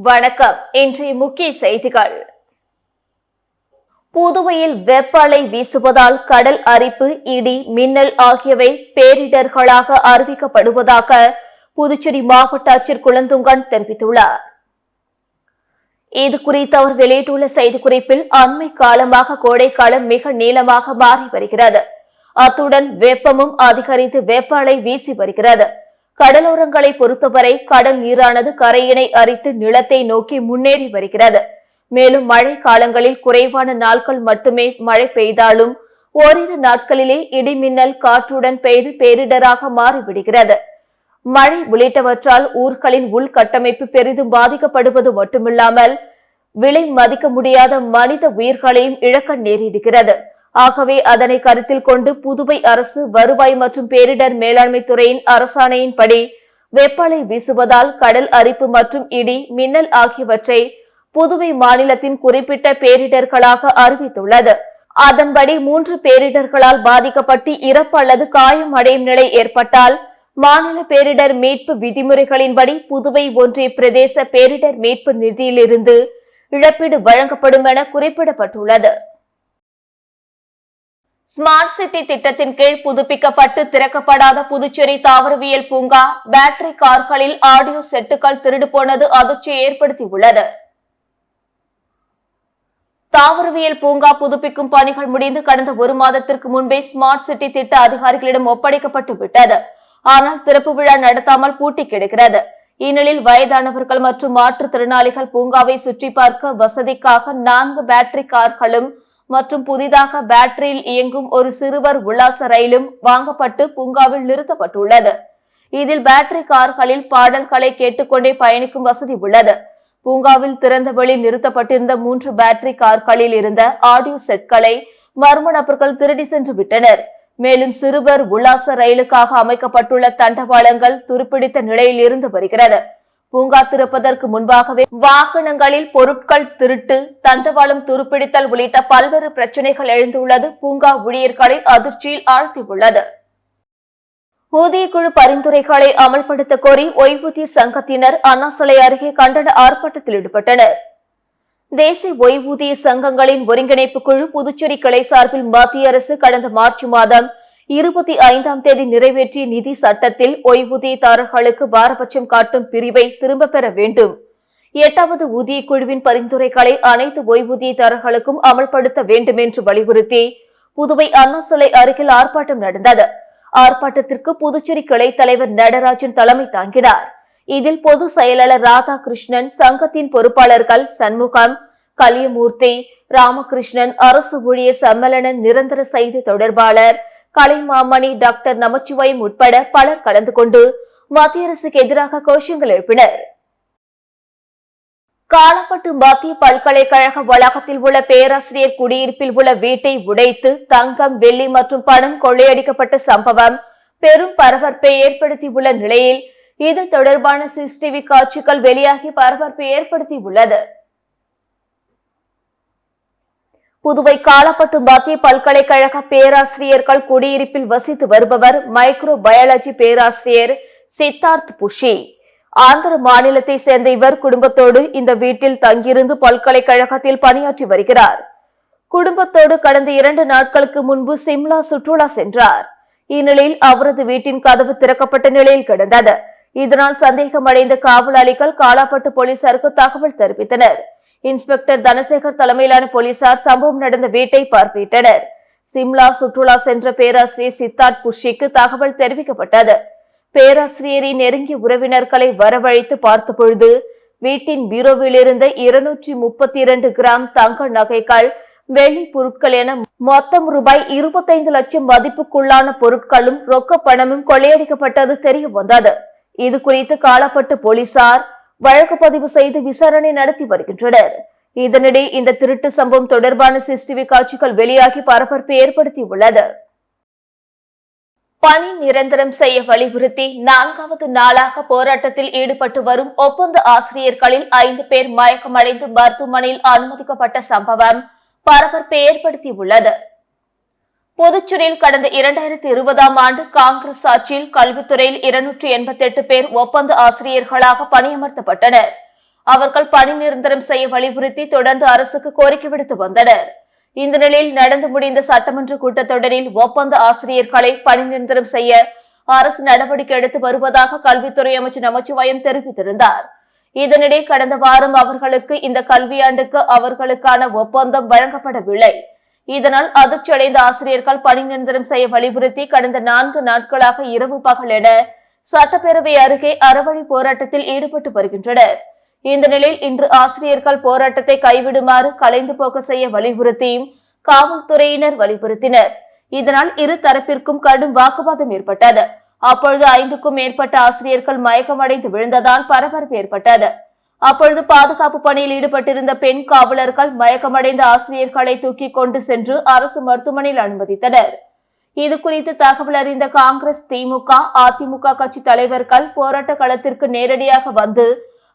வணக்கம். இன்றைய முக்கிய செய்திகள். புதுவையில் வெப்ப அலை வீசுவதால் கடல் அரிப்பு, இடி, மின்னல் ஆகியவை பேரிடர்களாக அறிவிக்கப்படுவதாக புதுச்சேரி மாவட்ட ஆட்சியர் குலந்துங்கன் தெரிவித்துள்ளார். இது குறித்து அவர் வெளியிட்டுள்ள செய்திக்குறிப்பில், அண்மை காலமாக கோடைக்காலம் மிக நீளமாக மாறி வருகிறது. அத்துடன் வெப்பமும் அதிகரித்து வெப்ப அலை வீசி வருகிறது. கடலோரங்களை பொறுத்தவரை கடல் நீரானது கரையினை அரித்து நிலத்தை நோக்கி முன்னேறி வருகிறது. மேலும் மழை காலங்களில் குறைவான நாட்கள் மட்டுமே மழை பெய்தாலும் ஓரிரு நாட்களிலே இடிமின்னல் காற்றுடன் பெய்து பேரிடராக மாறிவிடுகிறது. மழை உள்ளிட்டவற்றால் ஊர்களின் உள்கட்டமைப்பு பெரிதும் பாதிக்கப்படுவது மட்டுமில்லாமல் விலை மதிக்க முடியாத மனித உயிர்களையும் இழக்க நேரிடுகிறது. ஆகவே அதனை கருத்தில் கொண்டு புதுவை அரசு வருவாய் மற்றும் பேரிடர் மேலாண்மை துறையின் அரசாணையின்படி வெப்ப அலை வீசுவதால் கடல் அரிப்பு மற்றும் இடி, மின்னல் ஆகியவற்றை புதுவை மாநிலத்தின் குறிப்பிட்ட பேரிடர்களாக அறிவித்துள்ளது. அதன்படி 3 பேரிடர்களால் பாதிக்கப்பட்டு இறப்பு அல்லது காயம் அடையும் நிலை ஏற்பட்டால் மாநில பேரிடர் மீட்பு விதிமுறைகளின்படி புதுவை ஒன்றிய பிரதேச பேரிடர் மீட்பு நிதியிலிருந்து இழப்பீடு வழங்கப்படும் என குறிப்பிடப்பட்டுள்ளது. ஸ்மார்ட் சிட்டி திட்டத்தின் கீழ் புதுப்பிக்கப்பட்டு திறக்கப்படாத புதுச்சேரி தாவரவியல் பூங்கா பேட்டரி கார்களில் ஆடியோ செட்டுகள் திருடு போனது அதிர்ச்சியை ஏற்படுத்தியுள்ளது. தாவரவியல் பூங்கா புதுப்பிக்கும் பணிகள் முடிந்து கடந்த 1 மாதத்திற்கு முன்பே ஸ்மார்ட் சிட்டி திட்ட அதிகாரிகளிடம் ஒப்படைக்கப்பட்டு விட்டது. ஆனால் திறப்பு விழா நடத்தாமல் பூட்டி கிடக்கிறது. இந்நிலையில் வயதானவர்கள் மற்றும் மாற்றுத்திறனாளிகள் பூங்காவை சுற்றி பார்க்க வசதிக்காக 4 பேட்டரி கார்களும் மற்றும் புதிதாக பேட்டரியில் இயங்கும் ஒரு சிறுவர் உல்லாச ரயிலும் வாங்கப்பட்டு பூங்காவில் நிறுத்தப்பட்டுள்ளது. இதில் பேட்டரி கார்களில் பாடல்களை கேட்டுக்கொண்டே பயணிக்கும் வசதி உள்ளது. பூங்காவில் திறந்த வெளி நிறுத்தப்பட்டிருந்த 3 பேட்டரி கார்களில் இருந்த ஆடியோ செட்களை மர்ம நபர்கள் திருடி சென்று விட்டனர். மேலும் சிறுவர் உல்லாச ரயிலுக்காக அமைக்கப்பட்டுள்ள தண்டவாளங்கள் துருப்பிடித்த நிலையில் இருந்து வருகிறது. பூங்கா திறப்பதற்கு முன்பாகவே வாகனங்களில் பொருட்கள் திருட்டு, தண்டவாளம் துருப்பிடித்தல் உள்ளிட்ட பல்வேறு பிரச்சனைகள் எழுந்துள்ளது பூங்கா ஊழியர்களை அதிர்ச்சியில் ஆழ்த்தியுள்ளது. ஊதியக்குழு பரிந்துரைகளை அமல்படுத்த கோரி ஓய்வூதிய சங்கத்தினர் அண்ணா சிலை அருகே கண்டன ஆர்ப்பாட்டத்தில் ஈடுபட்டனர். தேசிய ஓய்வூதிய சங்கங்களின் ஒருங்கிணைப்பு குழு புதுச்சேரி கிளை சார்பில் மத்திய அரசு கடந்த மார்ச் மாதம் 25ஆம் தேதி நிறைவேற்றிய நிதி சட்டத்தில் ஓய்வூதியதாரர்களுக்கு பாரபட்சம் காட்டும் பிரிவை திரும்ப பெற வேண்டும், 8வது ஊதிய குழுவின் பரிந்துரைகளை அனைத்து ஓய்வூதியதாரர்களுக்கும் அமல்படுத்த வேண்டும் என்று வலியுறுத்தி புதுவை அண்ணா சிலை அருகில் ஆர்ப்பாட்டம் நடந்தது. ஆர்ப்பாட்டத்திற்கு புதுச்சேரி கிளை தலைவர் நடராஜன் தலைமை தாங்கினார். இதில் பொது செயலாளர் ராதாகிருஷ்ணன், சங்கத்தின் பொறுப்பாளர்கள் சண்முகம், கலியமூர்த்தி, ராமகிருஷ்ணன், அரசு ஊழியர் சம்மேளன நிரந்தர செய்தி தொடர்பாளர் கலைமாமணி, டாக்டர் நமச்சிவாயம் உட்பட பலர் கலந்து கொண்டு மத்திய அரசுக்கு எதிராக கோஷங்கள் எழுப்பினர். காலப்பட்டு மத்திய பல்கலைக்கழக வளாகத்தில் உள்ள பேராசிரியர் குடியிருப்பில் உள்ள வீட்டை உடைத்து தங்கம், வெள்ளி மற்றும் பணம் கொள்ளையடிக்கப்பட்ட சம்பவம் பெரும் பரபரப்பை ஏற்படுத்தியுள்ள நிலையில் இது தொடர்பான சிசிடிவி காட்சிகள் வெளியாகி பரபரப்பை ஏற்படுத்தியுள்ளது. புதுவை காலப்பட்டு மத்திய பல்கலைக்கழக பேராசிரியர்கள் குடியிருப்பில் வசித்து வருபவர் மைக்ரோ பயாலஜி பேராசிரியர் சித்தார்த் புஷி. ஆந்திர மாநிலத்தை சேர்ந்த இவர் குடும்பத்தோடு இந்த வீட்டில் தங்கியிருந்து பல்கலைக்கழகத்தில் பணியாற்றி வருகிறார். குடும்பத்தோடு கடந்த 2 நாட்களுக்கு முன்பு சிம்லா சுற்றுலா சென்றார். இந்நிலையில் அவரது வீட்டின் கதவு திறக்கப்பட்ட நிலையில் கிடந்தது. இதனால் சந்தேகமடைந்த காவலாளிகள் காலாப்பட்டு போலீசாருக்கு தகவல் தெரிவித்தனர். இன்ஸ்பெக்டர் தனசேகர் தலைமையிலான போலீசார் சம்பவம் நடந்த வீட்டை பார்வையிட்டனர். சிம்லா சுற்றுலா சென்ற பேராசிரியர் சித்தார்த் புஷிக்கு தகவல் தெரிவிக்கப்பட்டது. பேராசிரியரின் நெருங்கிய உறவினர்களை வரவழைத்து பார்த்தபொழுது வீட்டின் பீரோவில் இருந்த 232 கிராம் தங்க நகைகள், வெள்ளி பொருட்கள் என மொத்தம் ரூபாய் 25 லட்சம் மதிப்புக்குள்ளான பொருட்களும் ரொக்க பணமும் கொள்ளையடிக்கப்பட்டது தெரிய வந்தது. இது குறித்து காலாப்பட்டு போலீசார் வழக்கு பதிவு செய்து விசாரணை நடத்தி வருகின்றனர். இதனிடையே இந்த திருட்டு சம்பவம் தொடர்பான சிசிடிவி காட்சிகள் வெளியாகி பரபரப்பை ஏற்படுத்தியுள்ளது. பணி நிரந்தரம் செய்ய வலியுறுத்தி 4வது நாளாக போராட்டத்தில் ஈடுபட்டு வரும் ஒப்பந்த ஆசிரியர்களில் 5 பேர் மயக்கமடைந்து மருத்துவமனையில் அனுமதிக்கப்பட்ட சம்பவம் பரபரப்பை ஏற்படுத்தியுள்ளது. புதுச்சேரியில் கடந்த 2020ஆம் ஆண்டு காங்கிரஸ் ஆட்சியில் கல்வித்துறையில் 288 பேர் ஒப்பந்த ஆசிரியர்களாக பணியமர்த்தப்பட்டனர். அவர்கள் பணி நிரந்தரம் செய்ய வலியுறுத்தி தொடர்ந்து அரசுக்கு கோரிக்கை விடுத்து வந்தனர். இந்த நிலையில் நடந்து முடிந்த சட்டமன்ற கூட்டத்தொடரில் ஒப்பந்த ஆசிரியர்களை பணி நிரந்தரம் செய்ய அரசு நடவடிக்கை எடுத்து வருவதாக கல்வித்துறை அமைச்சர் நமச்சிவாயம் தெரிவித்திருந்தார். இதனிடையே கடந்த வாரம் அவர்களுக்கு இந்த கல்வியாண்டுக்கு அவர்களுக்கான ஒப்பந்தம் வழங்கப்படவில்லை. இதனால் அதிர்ச்சியடைந்த ஆசிரியர்கள் பணி நிரந்தரம் செய்ய வலியுறுத்தி கடந்த 4 நாட்களாக இரவு பகல் என சட்டப்பேரவை அருகே அறவழி போராட்டத்தில் ஈடுபட்டு வருகின்றனர். இந்த நிலையில் இன்று ஆசிரியர்கள் போராட்டத்தை கைவிடுமாறு கலைந்து போக்க செய்ய வலியுறுத்தியும் காவல்துறையினர் வலியுறுத்தினர். இதனால் இரு தரப்பிற்கும் கடும் வாக்குவாதம் ஏற்பட்டது. அப்பொழுது 5க்கும் மேற்பட்ட ஆசிரியர்கள் மயக்கமடைந்து விழுந்ததால் பரபரப்பு ஏற்பட்டது. அப்பொழுது பாதுகாப்பு பணியில் ஈடுபட்டிருந்த பெண் காவலர்கள் மயக்கமடைந்த ஆசிரியர்களை தூக்கி கொண்டு சென்று அரசு மருத்துவமனையில் அனுமதித்தனர். இது குறித்து தகவல் அறிந்த காங்கிரஸ், திமுக, அதிமுக கட்சி தலைவர்கள் போராட்ட களத்திற்கு நேரடியாக வந்து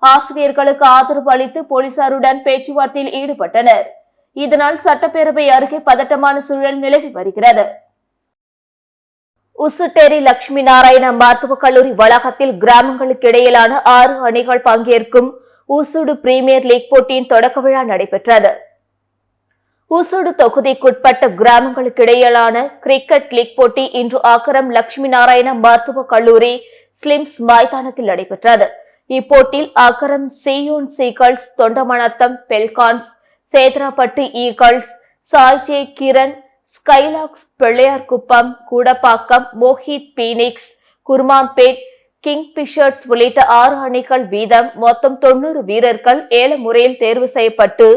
ஆசிரியர்களுக்கு ஆதரவு அளித்து போலீசாருடன் பேச்சுவார்த்தையில் ஈடுபட்டனர். இதனால் சட்டப்பேரவை அருகே பதட்டமான சூழல் நிலவி வருகிறது. உசுட்டேரி லட்சுமி நாராயண மருத்துவக் கல்லூரி வளாகத்தில் கிராமங்களுக்கு இடையிலான 6 அணிகள் பங்கேற்கும் ஊசுடு பிரீமியர் லீக் போட்டியின் தொடக்க விழா நடைபெற்றது. ஊசுடு தொகுதிக்குட்பட்ட கிராமங்களுக்கு இடையிலான கிரிக்கெட் லீக் போட்டி இன்று ஆக்கரம் லட்சுமி நாராயண மருத்துவக் கல்லூரி ஸ்லிம்ஸ் மைதானத்தில் நடைபெற்றது. இப்போட்டியில் Akkaram Zion Seagulls, Thondamanatham Pelicans, Sedarapet Eagles, சாய்ஜே Kiran, Skylarks, Pillaiyarkuppam, Koodapakkam, Mohit Phoenix, Kurumbapet, King Fishers உள்ளிட்ட 6 அணிகள் வீதம் மொத்தம் 90 வீரர்கள் ஏல முறையில் தேர்வு செய்யப்பட்டு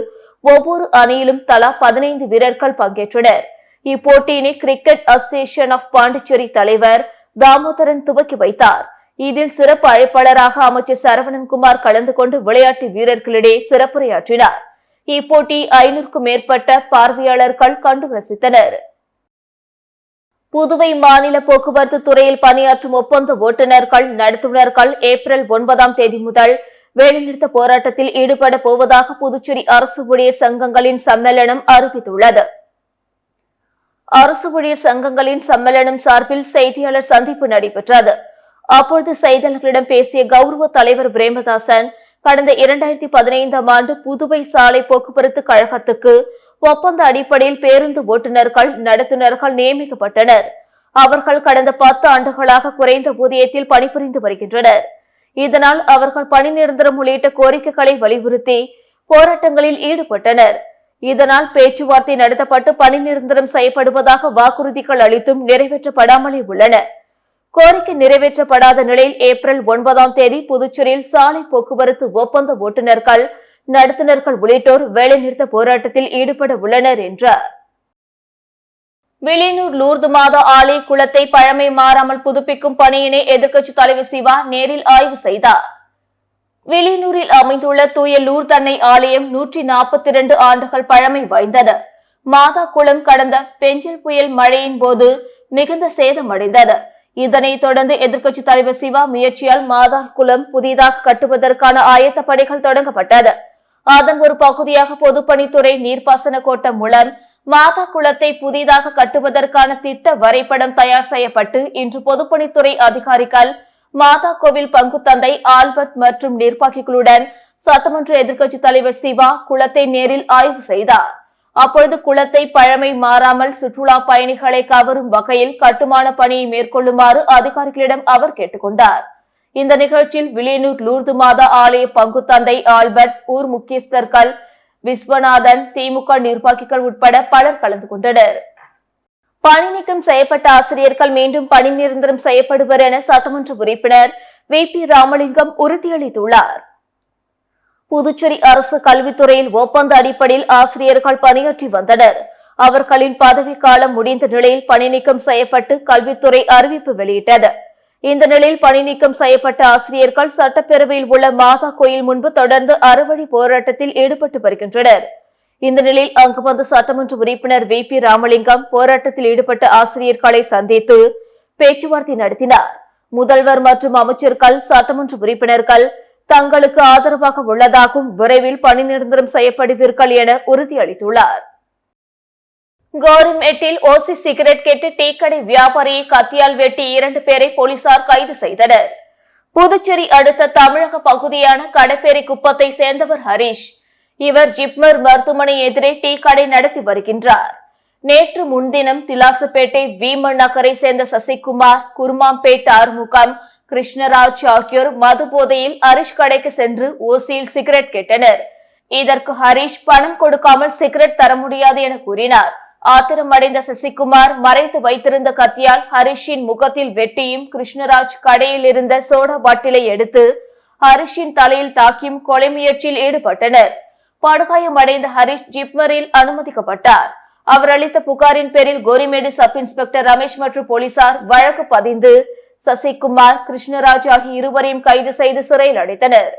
ஒவ்வொரு அணியிலும் தலா 15 வீரர்கள் பங்கேற்றனர். இப்போட்டியினை கிரிக்கெட் அசோசியேஷன் ஆஃப் பாண்டிச்சேரி தலைவர் தாமோதரன் துவக்கி வைத்தார். இதில் சிறப்பு அழைப்பாளராக அமைச்சர் சரவணன்குமார் கலந்து கொண்டு விளையாட்டு வீரர்களிடையே சிறப்புரையாற்றினார். இப்போட்டி 500க்கும் மேற்பட்ட பார்வையாளர்கள் கண்டு ரசித்தனர். புதுவை மாநில போக்குவரத்து துறையில் பணியாற்றும் ஒப்பந்த ஓட்டுநர்கள், நடத்துனர்கள் ஏப்ரல் 9ஆம் தேதி முதல் வேலைநிறுத்த போராட்டத்தில் ஈடுபட போவதாக புதுச்சேரி அரசு ஊழியர் சங்கங்களின் சம்மேளனம் அறிவித்துள்ளது. அரசு ஊழியர் சங்கங்களின் சம்மேளனம் சார்பில் செய்தியாளர் சந்திப்பு நடைபெற்றது. அப்போது செய்தியாளர்களிடம் பேசிய கௌரவ தலைவர் பிரேமதாசன், கடந்த 2015ஆம் ஆண்டு புதுவை சாலை போக்குவரத்து கழகத்துக்கு ஒப்பந்த அடிப்படையில் பேருந்து ஓட்டுநர்கள், நடத்துனர்கள் நியமிக்கப்பட்டனர். அவர்கள் கடந்த 10 ஆண்டுகளாக குறைந்த ஊதியத்தில் பணிபுரிந்து வருகின்றனர். இதனால் அவர்கள் பணி நிரந்தரம் உள்ளிட்ட கோரிக்கைகளை வலியுறுத்தி போராட்டங்களில் ஈடுபட்டனர். இதனால் பேச்சுவார்த்தை நடத்தப்பட்டு பணி நிரந்தரம் செய்யப்படுவதாக வாக்குறுதிகள் அளித்தும் நிறைவேற்றப்படாமலே உள்ளன. கோரிக்கை நிறைவேற்றப்படாத நிலையில் ஏப்ரல் 9ஆம் தேதி புதுச்சேரியில் சாலை போக்குவரத்து ஒப்பந்த ஓட்டுநர்கள், நடத்துனர்கள் உள்ளிட்டோர் வேலைநிறுத்த போராட்டத்தில் ஈடுபட உள்ளனர் என்றார். வில்லியனூர் லூர்து மாதா ஆலய குளத்தை பழமை மாறாமல் புதுப்பிக்கும் பணியினை எதிர்க்கட்சித் தலைவர் சிவா நேரில் ஆய்வு செய்தார். வில்லியனூரில் அமைந்துள்ள தூய லூர்து அன்னை ஆலயம் 142 ஆண்டுகள் பழமை வாய்ந்தது. மாதா குளம் கடந்த பெஞ்சல் புயல் மழையின் போது மிகுந்த சேதமடைந்தது. இதனைத் தொடர்ந்து எதிர்க்கட்சித் தலைவர் சிவா முயற்சியால் மாதா குளம் புதிதாக கட்டுவதற்கான ஆயத்த பணிகள் தொடங்கப்பட்டது. அதன் ஒரு பகுதியாக பொதுப்பணித்துறை நீர்ப்பாசன கோட்டம் மூலம் மாதா குளத்தை புதிதாக கட்டுவதற்கான திட்ட வரைபடம் தயார் செய்யப்பட்டு இன்று பொதுப்பணித்துறை அதிகாரிகள், மாதா கோவில் பங்கு தந்தை ஆல்பர்ட் மற்றும் நிர்வாகிகளுடன் சட்டமன்ற எதிர்க்கட்சித் தலைவர் சிவா குளத்தை நேரில் ஆய்வு செய்தார். அப்பொழுது குளத்தை பழமை மாறாமல் சுற்றுலா பயணிகளை கவரும் வகையில் கட்டுமான பணியை மேற்கொள்ளுமாறு அதிகாரிகளிடம் அவர் கேட்டுக்கொண்டார். இந்த நிகழ்ச்சியில் வில்லியனூர் லூர்து மாதா ஆலய பங்கு தந்தை ஆல்பர்ட், ஊர் முக்கியஸ்தர்கள், விஸ்வநாதன், திமுக நிர்வாகிகள் உட்பட பலர் கலந்து கொண்டனர். பணி நீக்கம் செய்யப்பட்ட ஆசிரியர்கள் மீண்டும் பணி நிரந்தரம் செய்யப்படுவர் என சட்டமன்ற உறுப்பினர் VP ராமலிங்கம் உறுதியளித்துள்ளார். புதுச்சேரி அரசு கல்வித்துறையில் ஒப்பந்த அடிப்படையில் ஆசிரியர்கள் பணியாற்றி வந்தனர். அவர்களின் பதவிக்காலம் முடிந்த நிலையில் பணி நீக்கம் செய்யப்பட்டு கல்வித்துறை அறிவிப்பு வெளியிட்டது. இந்த நிலையில் பணி நீக்கம் செய்யப்பட்ட ஆசிரியர்கள் சட்டப்பேரவையில் உள்ள மாதா கோயில் முன்பு தொடர்ந்து அறவழி போராட்டத்தில் ஈடுபட்டு வருகின்றனர். இந்த நிலையில் அங்கு வந்த சட்டமன்ற உறுப்பினர் VP ராமலிங்கம் போராட்டத்தில் ஈடுபட்ட ஆசிரியர்களை சந்தித்து பேச்சுவார்த்தை நடத்தினார். முதல்வர் மற்றும் அமைச்சர்கள், சட்டமன்ற உறுப்பினர்கள் தங்களுக்கு ஆதரவாக உள்ளதாகவும் விரைவில் பணி நிரந்தரம் செய்யப்படுவீர்கள் என உறுதியளித்துள்ளார். கவர்மெண்டில் ஓசி சிகரெட் கேட்டு டீக்கடை வியாபாரியை கத்தியால் வெட்டி 2 பேரை போலீசார் கைது செய்தனர். புதுச்சேரி அடுத்த தமிழக பகுதியான கடப்பேரி குப்பத்தை சேர்ந்தவர் ஹரிஷ். இவர் ஜிப்மர் மருத்துவமனை எதிரே டீ கடை நடத்தி வருகின்றார். நேற்று முன்தினம் திலாசுப்பேட்டை வீமன் நகரை சேர்ந்த சசிகுமார், குருமாம்பேட் ஆறுமுகம், கிருஷ்ணராஜ் ஆகியோர் மது போதையில் ஹரிஷ் கடைக்கு சென்று ஓசியில் சிகரெட் கேட்டனர். இதற்கு ஹரிஷ் பணம் கொடுக்காமல் சிகரெட் தர முடியாது என கூறினார். ஆத்திரமடைந்த சசிகுமார் மறைத்து வைத்திருந்த கத்தியால் ஹரிஷின் முகத்தில் வெட்டியும், கிருஷ்ணராஜ் கடையில் இருந்த சோடா பாட்டிலை எடுத்து ஹரிஷின் தலையில் தாக்கியும் கொலை முயற்சியில் ஈடுபட்டனர். படுகாயமடைந்த ஹரிஷ் ஜிப்மரில் அனுமதிக்கப்பட்டார். அவர் அளித்த புகாரின் பேரில் கோரிமேடு சப் இன்ஸ்பெக்டர் ரமேஷ் மற்றும் போலீசார் வழக்கு பதிந்து சசிகுமார், கிருஷ்ணராஜ் ஆகிய இருவரையும் கைது செய்து சிறையில் அடைத்தனர்.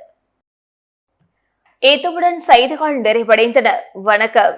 இத்துடன் செய்திகள் நிறைவடைந்தன. வணக்கம்.